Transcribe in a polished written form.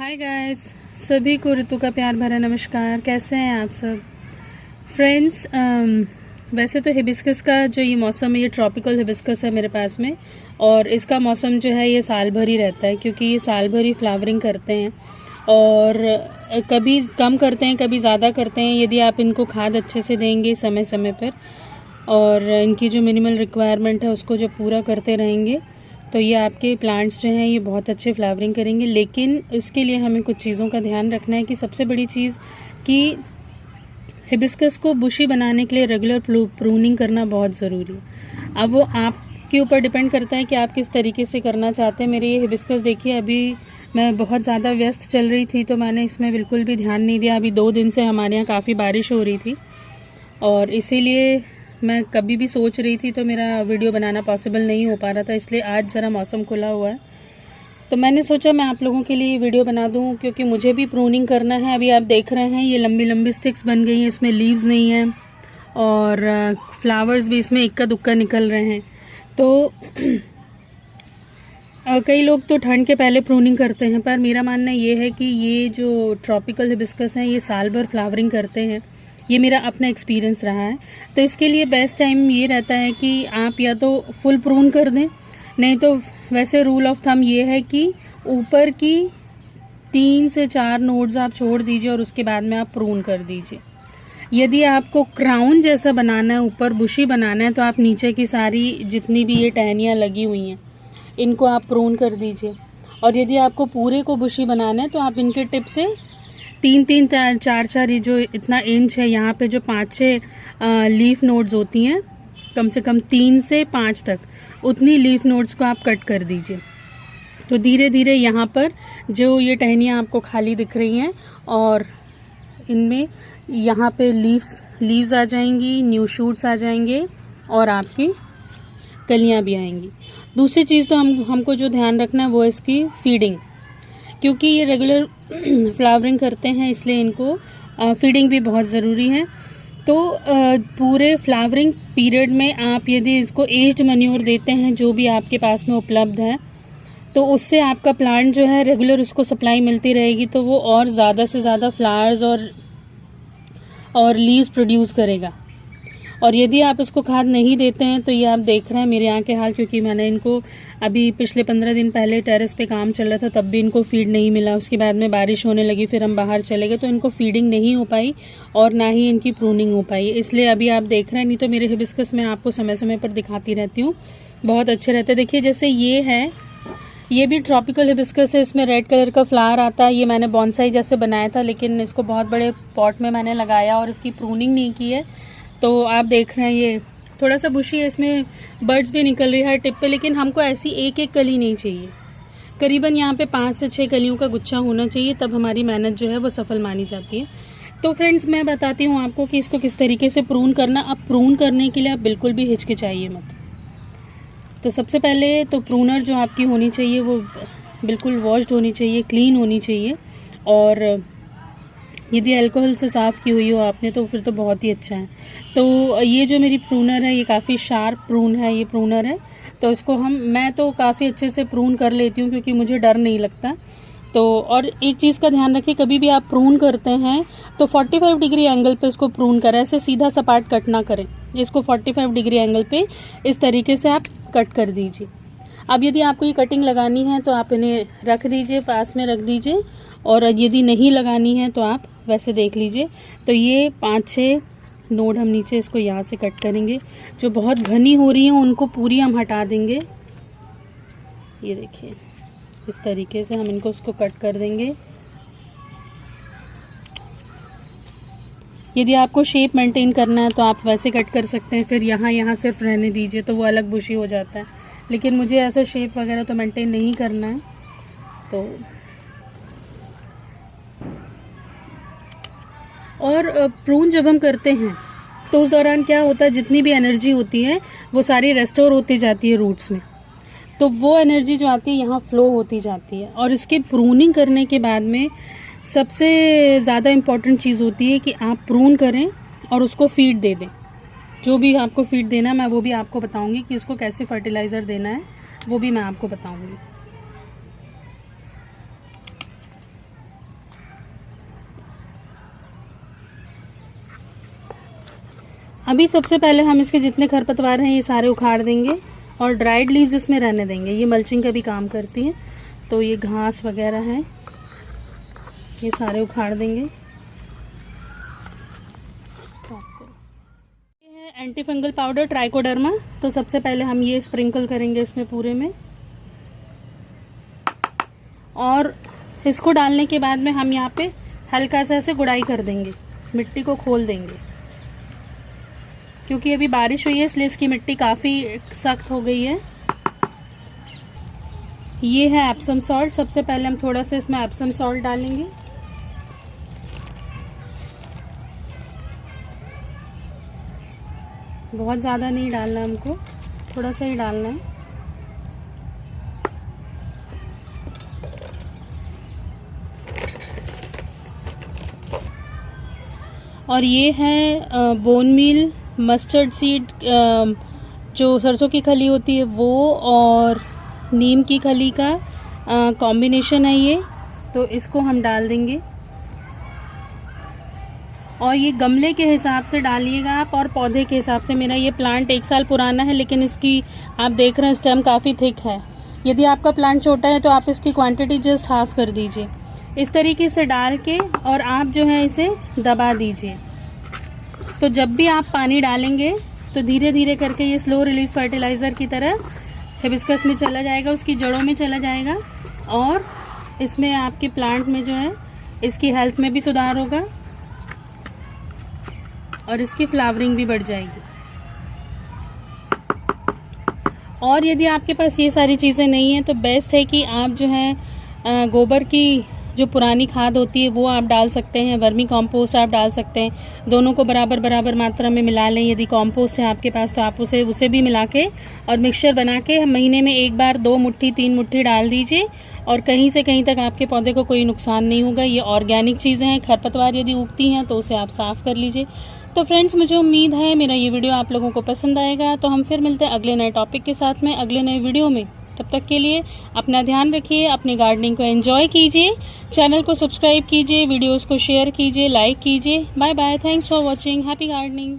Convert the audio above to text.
Hi guys, सभी को ऋतु का प्यार भरा नमस्कार। कैसे हैं आप सब फ्रेंड्स। वैसे तो हिबिस्कस का जो ये मौसम है, ये ट्रॉपिकल हिबिस्कस है मेरे पास में, और इसका मौसम जो है ये साल भर ही रहता है, क्योंकि ये साल भर ही फ्लावरिंग करते हैं और कभी कम करते हैं कभी ज़्यादा करते हैं। यदि आप इनको खाद अच्छे से देंगे समय समय पर और इनकी जो मिनिमल रिक्वायरमेंट है उसको जब पूरा करते रहेंगे तो ये आपके प्लांट्स जो हैं ये बहुत अच्छे फ्लावरिंग करेंगे। लेकिन इसके लिए हमें कुछ चीज़ों का ध्यान रखना है कि सबसे बड़ी चीज़ कि हिबिस्कस को बुशी बनाने के लिए रेगुलर प्रूनिंग करना बहुत ज़रूरी है। अब वो आपके ऊपर डिपेंड करता है कि आप किस तरीके से करना चाहते हैं। मेरी ये हिबिस्कस देखिए, अभी मैं बहुत ज़्यादा व्यस्त चल रही थी तो मैंने इसमें बिल्कुल भी ध्यान नहीं दिया। अभी 2 दिन से हमारे यहाँ काफ़ी बारिश हो रही थी और इसीलिए मैं कभी भी सोच रही थी तो मेरा वीडियो बनाना पॉसिबल नहीं हो पा रहा था। इसलिए आज ज़रा मौसम खुला हुआ है तो मैंने सोचा मैं आप लोगों के लिए वीडियो बना दूं, क्योंकि मुझे भी प्रूनिंग करना है। अभी आप देख रहे हैं ये लंबी लंबी स्टिक्स बन गई हैं, इसमें लीव्स नहीं हैं और फ्लावर्स भी इसमें इक्का दुक्का निकल रहे हैं। तो कई लोग तो ठंड के पहले प्रूनिंग करते हैं, पर मेरा मानना ये है कि ये जो ट्रॉपिकल हिबिस्कस हैं ये साल भर फ्लावरिंग करते हैं। ये मेरा अपना एक्सपीरियंस रहा है। तो इसके लिए बेस्ट टाइम ये रहता है कि आप या तो फुल प्रून कर दें, नहीं तो वैसे रूल ऑफ थंब ये है कि ऊपर की 3 से 4 नोड्स आप छोड़ दीजिए और उसके बाद में आप प्रून कर दीजिए। यदि आपको क्राउन जैसा बनाना है, ऊपर बुशी बनाना है, तो आप नीचे की सारी जितनी भी ये टहनियाँ लगी हुई हैं इनको आप प्रून कर दीजिए। और यदि आपको पूरे को बुशी बनाना है तो आप इनके टिप से 3-3 4-4 ये जो इतना इंच है यहाँ पे जो 5-6 लीफ नोड्स होती हैं, कम से कम 3 से 5 तक उतनी लीफ नोड्स को आप कट कर दीजिए। तो धीरे धीरे यहाँ पर जो ये टहनियाँ आपको खाली दिख रही हैं और इनमें यहाँ पे लीव्स आ जाएंगी, न्यू शूट्स आ जाएंगे और आपकी कलियाँ भी आएंगी। दूसरी चीज़ तो हमको जो ध्यान रखना है वो इसकी फीडिंग, क्योंकि ये रेगुलर फ्लावरिंग करते हैं इसलिए इनको फीडिंग भी बहुत ज़रूरी है। तो पूरे फ्लावरिंग पीरियड में आप यदि इसको एज्ड मैन्योर देते हैं जो भी आपके पास में उपलब्ध है, तो उससे आपका प्लांट जो है रेगुलर उसको सप्लाई मिलती रहेगी, तो वो और ज़्यादा से ज़्यादा फ्लावर्स और लीव्स प्रोड्यूस करेगा। और यदि आप इसको खाद नहीं देते हैं तो ये आप देख रहे हैं मेरे यहाँ के हाल, क्योंकि मैंने इनको अभी पिछले 15 दिन पहले टेरेस पे काम चल रहा था तब भी इनको फीड नहीं मिला। उसके बाद में बारिश होने लगी, फिर हम बाहर चले गए तो इनको फीडिंग नहीं हो पाई और ना ही इनकी प्रूनिंग हो पाई। इसलिए अभी आप देख रहे हैं, नहीं तो मेरे हिबिस्कस मैं आपको समय समय पर दिखाती रहती हूँ, बहुत अच्छे रहते हैं। देखिए जैसे ये है, ये भी ट्रॉपिकल हिबिस्कस है, इसमें रेड कलर का फ्लावर आता है। ये मैंने बॉन्साई जैसे बनाया था, लेकिन इसको बहुत बड़े पॉट में मैंने लगाया और इसकी प्रूनिंग नहीं की है। तो आप देख रहे हैं ये थोड़ा सा बुशी है, इसमें बर्ड्स भी निकल रही है टिप पे, लेकिन हमको ऐसी एक एक कली नहीं चाहिए। करीबन यहाँ पे 5 से 6 कलियों का गुच्छा होना चाहिए, तब हमारी मेहनत जो है वो सफल मानी जाती है। तो फ्रेंड्स मैं बताती हूँ आपको कि इसको किस तरीके से प्रून करना। अब प्रून करने के लिए आप बिल्कुल भी हिचकिचाइए मत। तो सबसे पहले तो प्रूनर जो आपकी होनी चाहिए वो बिल्कुल वॉश्ड होनी चाहिए, क्लीन होनी चाहिए, और यदि अल्कोहल से साफ़ की हुई हो आपने तो फिर तो बहुत ही अच्छा है। तो ये जो मेरी प्रूनर है ये काफ़ी शार्प प्रून है, ये प्रूनर है, तो इसको मैं तो काफ़ी अच्छे से प्रून कर लेती हूँ क्योंकि मुझे डर नहीं लगता। तो और एक चीज़ का ध्यान रखिए, कभी भी आप प्रून करते हैं तो 45 डिग्री एंगल पे इसको प्रून करें, ऐसे सीधा सपाट कट ना करें। इसको 45 डिग्री एंगल पे इस तरीके से आप कट कर दीजिए। अब यदि आपको ये कटिंग लगानी है तो आप इन्हें रख दीजिए, पास में रख दीजिए, और यदि नहीं लगानी है तो आप वैसे देख लीजिए। तो ये 5-6 नोड हम नीचे इसको यहाँ से कट करेंगे। जो बहुत घनी हो रही हैं उनको पूरी हम हटा देंगे। ये देखिए इस तरीके से हम इनको उसको कट कर देंगे। यदि आपको शेप मेंटेन करना है तो आप वैसे कट कर सकते हैं, फिर यहाँ सिर्फ रहने दीजिए तो वो अलग बुशी हो जाता है। लेकिन मुझे ऐसा शेप वगैरह तो मेंटेन नहीं करना है। तो और प्रून जब हम करते हैं तो उस दौरान क्या होता है, जितनी भी एनर्जी होती है वो सारी रेस्टोर होती जाती है रूट्स में, तो वो एनर्जी जो आती है यहाँ फ्लो होती जाती है। और इसके प्रूनिंग करने के बाद में सबसे ज़्यादा इम्पॉर्टेंट चीज़ होती है कि आप प्रून करें और उसको फीड दे दें। जो भी आपको फीड देना है मैं वो भी आपको बताऊंगी कि उसको कैसे फर्टिलाइज़र देना है, वो भी मैं आपको बताऊंगी। अभी सबसे पहले हम इसके जितने खरपतवार हैं ये सारे उखाड़ देंगे और ड्राइड लीव्स इसमें रहने देंगे। ये मल्चिंग का भी काम करती हैं। तो ये घास वगैरह है ये सारे उखाड़ देंगे। ये है एंटी फंगल पाउडर ट्राइकोडर्मा। तो सबसे पहले हम ये स्प्रिंकल करेंगे इसमें पूरे में, और इसको डालने के बाद में हम यहाँ पे हल्का सा ऐसे गुड़ाई कर देंगे, मिट्टी को खोल देंगे। क्योंकि अभी बारिश हुई है इसलिए इसकी मिट्टी काफ़ी सख्त हो गई है। ये है एप्सम सॉल्ट। सबसे पहले हम थोड़ा सा इसमें एप्सम सॉल्ट डालेंगे। बहुत ज़्यादा नहीं डालना हमको, थोड़ा सा ही डालना है। और ये है बोन मील, मस्टर्ड सीड, जो सरसों की खली होती है वो, और नीम की खली का कॉम्बिनेशन है ये। तो इसको हम डाल देंगे और ये गमले के हिसाब से डालिएगा आप और पौधे के हिसाब से। मेरा ये प्लांट 1 साल पुराना है लेकिन इसकी आप देख रहे हैं स्टेम काफ़ी थिक है। यदि आपका प्लांट छोटा है तो आप इसकी क्वांटिटी जस्ट हाफ कर दीजिए। इस तरीके से डाल के और आप जो है इसे दबा दीजिए। तो जब भी आप पानी डालेंगे तो धीरे धीरे करके ये स्लो रिलीज फर्टिलाइज़र की तरह हिबिस्कस में चला जाएगा, उसकी जड़ों में चला जाएगा और इसमें आपके प्लांट में जो है इसकी हेल्थ में भी सुधार होगा और इसकी फ्लावरिंग भी बढ़ जाएगी। और यदि आपके पास ये सारी चीज़ें नहीं हैं तो बेस्ट है कि आप जो है गोबर की जो पुरानी खाद होती है वो आप डाल सकते हैं, वर्मी कंपोस्ट आप डाल सकते हैं। दोनों को बराबर बराबर मात्रा में मिला लें। यदि कंपोस्ट है आपके पास तो आप उसे भी मिला के और मिक्सचर बना के महीने में 1 बार 2 मुट्ठी 3 मुट्ठी डाल दीजिए और कहीं से कहीं तक आपके पौधे को कोई नुकसान नहीं होगा। ये ऑर्गेनिक चीज़ें हैं। खरपतवार यदि उगती हैं तो उसे आप साफ़ कर लीजिए। तो फ्रेंड्स, मुझे उम्मीद है मेरा ये वीडियो आप लोगों को पसंद आएगा। तो हम फिर मिलते हैं अगले नए टॉपिक के साथ में अगले नए वीडियो में। तब तक के लिए अपना ध्यान रखिए, अपनी गार्डनिंग को एंजॉय कीजिए, चैनल को सब्सक्राइब कीजिए, वीडियोस को शेयर कीजिए, लाइक कीजिए। Bye bye, thanks for watching, happy gardening.